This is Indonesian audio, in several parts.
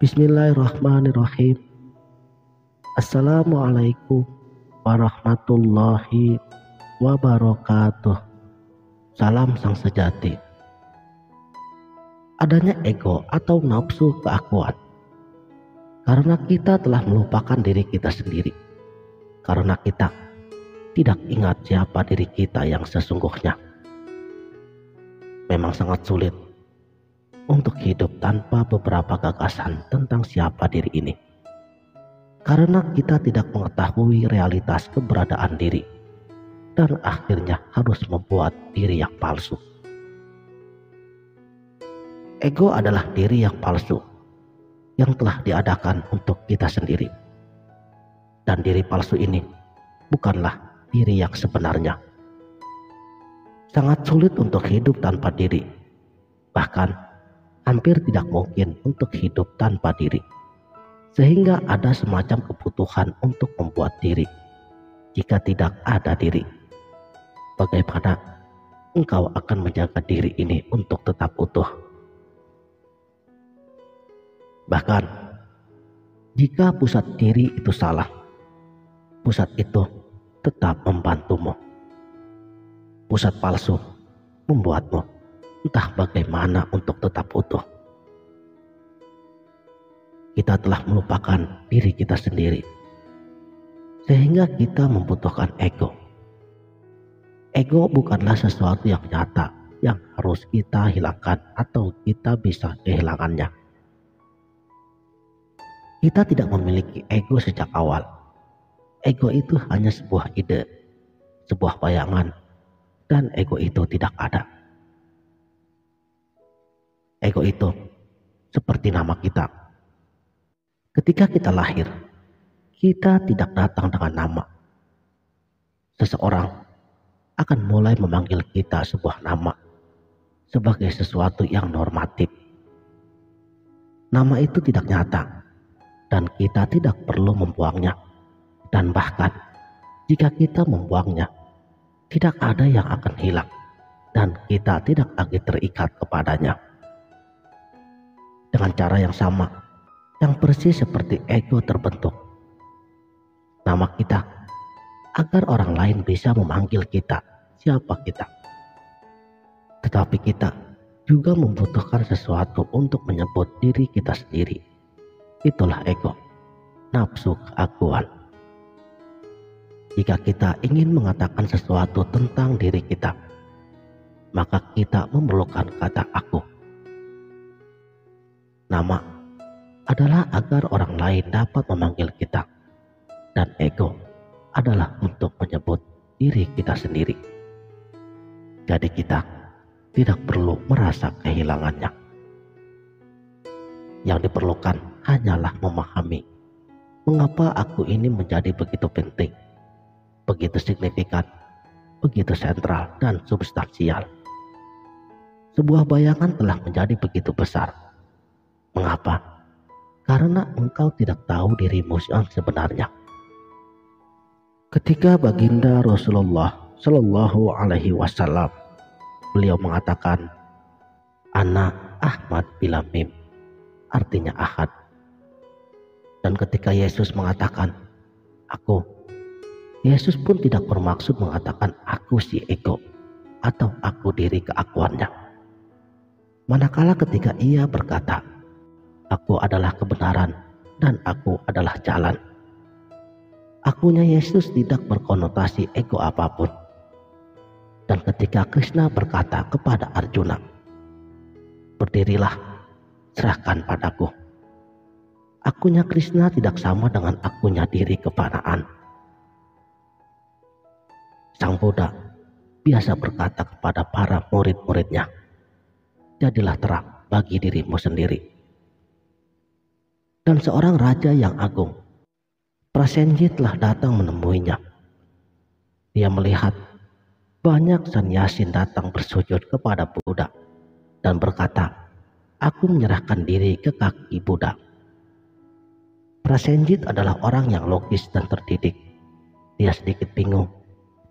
Bismillahirrahmanirrahim. Assalamualaikum warahmatullahi wabarakatuh. Salam sang sejati. Adanya ego atau nafsu keakuan karena kita telah melupakan diri kita sendiri, karena kita tidak ingat siapa diri kita yang sesungguhnya. Memang sangat sulit untuk hidup tanpa beberapa gagasan tentang siapa diri ini, karena kita tidak mengetahui realitas keberadaan diri dan akhirnya harus membuat diri yang palsu. Ego adalah diri yang palsu yang telah diadakan untuk kita sendiri, dan diri palsu ini bukanlah diri yang sebenarnya. Sangat sulit untuk hidup tanpa diri, bahkan hampir tidak mungkin untuk hidup tanpa diri, sehingga ada semacam kebutuhan untuk membuat diri. Jika tidak ada diri, bagaimana engkau akan menjaga diri ini untuk tetap utuh? Bahkan jika pusat diri itu salah, pusat itu tetap membantumu. Pusat palsu membuatmu entah bagaimana untuk tetap utuh. Kita telah melupakan diri kita sendiri, sehingga kita membutuhkan ego. Ego bukanlah sesuatu yang nyata yang harus kita hilangkan atau kita bisa kehilangannya. Kita tidak memiliki ego sejak awal. Ego itu hanya sebuah ide, sebuah bayangan, dan ego itu tidak ada. Ego itu seperti nama kita. Ketika kita lahir, kita tidak datang dengan nama. Seseorang akan mulai memanggil kita sebuah nama sebagai sesuatu yang normatif. Nama itu tidak nyata dan kita tidak perlu membuangnya. Dan bahkan jika kita membuangnya, tidak ada yang akan hilang dan kita tidak lagi terikat kepadanya. Dengan cara yang sama, yang persis seperti ego terbentuk. Nama kita, agar orang lain bisa memanggil kita siapa kita. Tetapi kita juga membutuhkan sesuatu untuk menyebut diri kita sendiri. Itulah ego, nafsu keakuan. Jika kita ingin mengatakan sesuatu tentang diri kita, maka kita memerlukan kata aku. Nama adalah agar orang lain dapat memanggil kita, dan ego adalah untuk menyebut diri kita sendiri. Jadi kita tidak perlu merasa kehilangannya. Yang diperlukan hanyalah memahami mengapa aku ini menjadi begitu penting, begitu signifikan, begitu sentral dan substansial. Sebuah bayangan telah menjadi begitu besar. Mengapa? Karena engkau tidak tahu dirimu yang sebenarnya. Ketika baginda Rasulullah Shallallahu Alaihi Wasallam, beliau mengatakan, "Ana Ahmad bila mim," artinya Ahad. Dan ketika Yesus mengatakan, "Aku," Yesus pun tidak bermaksud mengatakan aku si ego atau aku diri keakuannya. Manakala ketika ia berkata, "Aku adalah kebenaran dan aku adalah jalan," akunya Yesus tidak berkonotasi ego apapun. Dan ketika Krishna berkata kepada Arjuna, "Berdirilah, serahkan padaku," akunya Krishna tidak sama dengan akunya diri kepanaan. Sang Buddha biasa berkata kepada para murid-muridnya, "Jadilah terang bagi dirimu sendiri." Dan seorang raja yang agung, Prasenjit, telah datang menemuinya. Dia melihat banyak sannyasin datang bersujud kepada Buddha dan berkata, "Aku menyerahkan diri ke kaki Buddha." Prasenjit adalah orang yang logis dan terdidik. Dia sedikit bingung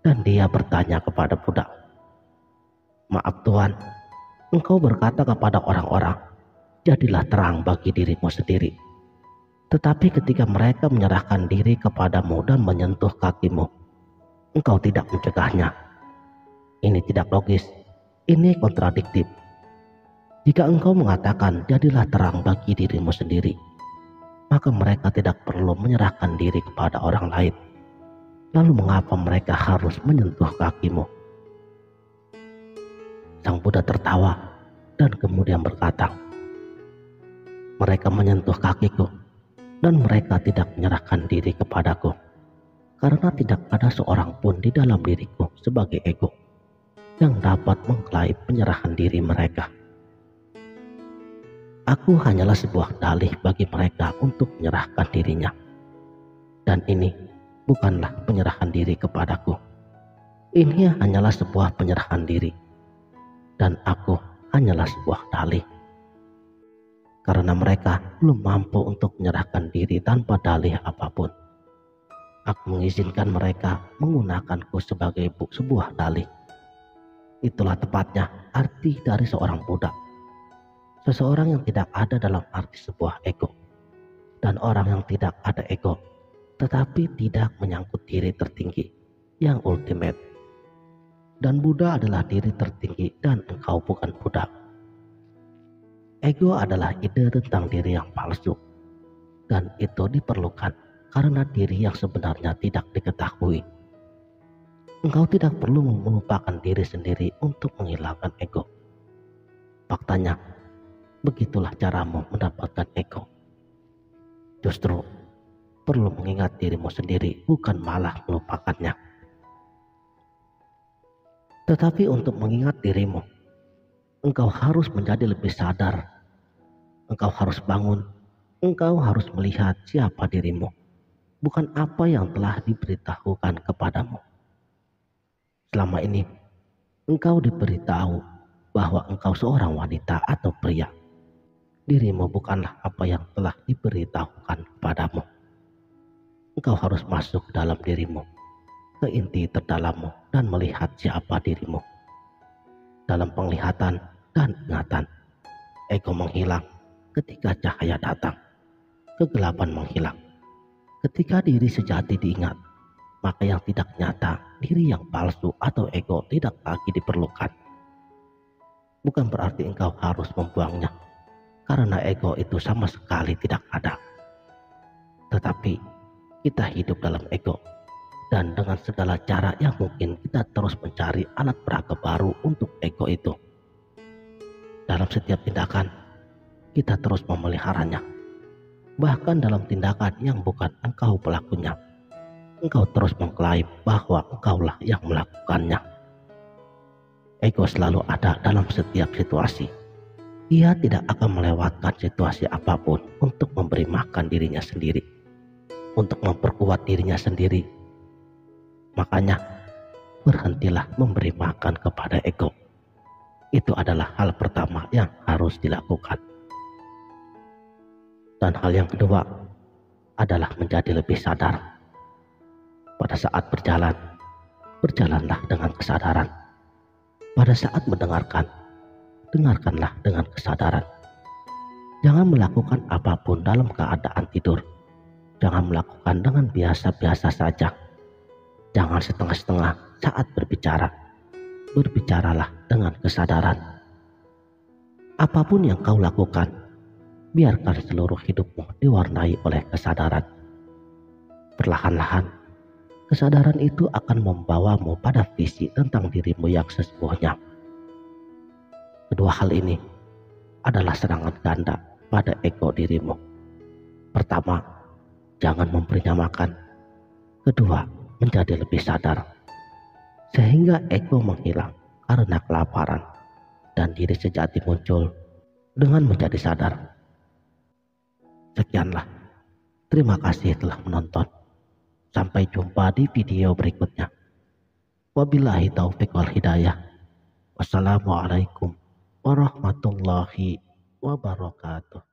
dan dia bertanya kepada Buddha, "Maaf Tuhan, engkau berkata kepada orang-orang jadilah terang bagi dirimu sendiri. Tetapi ketika mereka menyerahkan diri kepadamu dan menyentuh kakimu, engkau tidak mencegahnya. Ini tidak logis, ini kontradiktif. Jika engkau mengatakan jadilah terang bagi dirimu sendiri, maka mereka tidak perlu menyerahkan diri kepada orang lain. Lalu mengapa mereka harus menyentuh kakimu? Sang Buddha tertawa dan kemudian berkata, mereka menyentuh kakiku dan mereka tidak menyerahkan diri kepadaku, karena tidak ada seorang pun di dalam diriku sebagai ego yang dapat mengklaim penyerahan diri mereka. Aku hanyalah sebuah dalih bagi mereka untuk menyerahkan dirinya. Dan ini bukanlah penyerahan diri kepadaku. Ini hanyalah sebuah penyerahan diri. Dan aku hanyalah sebuah dalih. Karena mereka belum mampu untuk menyerahkan diri tanpa dalih apapun, aku mengizinkan mereka menggunakanku sebagai sebuah dalih. Itulah tepatnya arti dari seorang Buddha. Seseorang yang tidak ada dalam arti sebuah ego, dan orang yang tidak ada ego, tetapi tidak menyangkut diri tertinggi, yang ultimate. Dan Buddha adalah diri tertinggi dan engkau bukan Buddha. Ego adalah ide tentang diri yang palsu, dan itu diperlukan karena diri yang sebenarnya tidak diketahui. Engkau tidak perlu melupakan diri sendiri untuk menghilangkan ego. Faktanya, begitulah caramu mendapatkan ego. Justru perlu mengingat dirimu sendiri, bukan malah melupakannya. Tetapi untuk mengingat dirimu, engkau harus menjadi lebih sadar. Engkau harus bangun. Engkau harus melihat siapa dirimu, bukan apa yang telah diberitahukan kepadamu. Selama ini, engkau diberitahu bahwa engkau seorang wanita atau pria. Dirimu bukanlah apa yang telah diberitahukan kepadamu. Engkau harus masuk dalam dirimu, ke inti terdalammu, dan melihat siapa dirimu. Dalam penglihatan dan ingatan, ego menghilang ketika cahaya datang, kegelapan menghilang. Ketika diri sejati diingat, maka yang tidak nyata, diri yang palsu atau ego tidak lagi diperlukan. Bukan berarti engkau harus membuangnya, karena ego itu sama sekali tidak ada. Tetapi kita hidup dalam ego, dan dengan segala cara yang mungkin kita terus mencari alat peraga baru untuk ego itu. Dalam setiap tindakan, kita terus memeliharanya. Bahkan dalam tindakan yang bukan engkau pelakunya, engkau terus mengklaim bahwa engkaulah yang melakukannya. Ego selalu ada dalam setiap situasi. Ia tidak akan melewatkan situasi apapun untuk memberi makan dirinya sendiri, untuk memperkuat dirinya sendiri. Makanya, berhentilah memberi makan kepada ego. Itu adalah hal pertama yang harus dilakukan. Dan hal yang kedua adalah menjadi lebih sadar. Pada saat berjalan, berjalanlah dengan kesadaran. Pada saat mendengarkan, dengarkanlah dengan kesadaran. Jangan melakukan apapun dalam keadaan tidur. Jangan melakukan dengan biasa-biasa saja. Jangan setengah-setengah saat berbicara. Berbicaralah dengan kesadaran. Apapun yang kau lakukan, biarkan seluruh hidupmu diwarnai oleh kesadaran. Perlahan-lahan, kesadaran itu akan membawamu pada visi tentang dirimu yang sesungguhnya. Kedua hal ini adalah serangan ganda pada ego dirimu. Pertama, jangan memberinya makan. Kedua, menjadi lebih sadar. Sehingga ego menghilang karena kelaparan dan diri sejati muncul dengan menjadi sadar. Sekianlah. Terima kasih telah menonton. Sampai jumpa di video berikutnya. Wabillahi taufiq wal hidayah. Wassalamualaikum warahmatullahi wabarakatuh.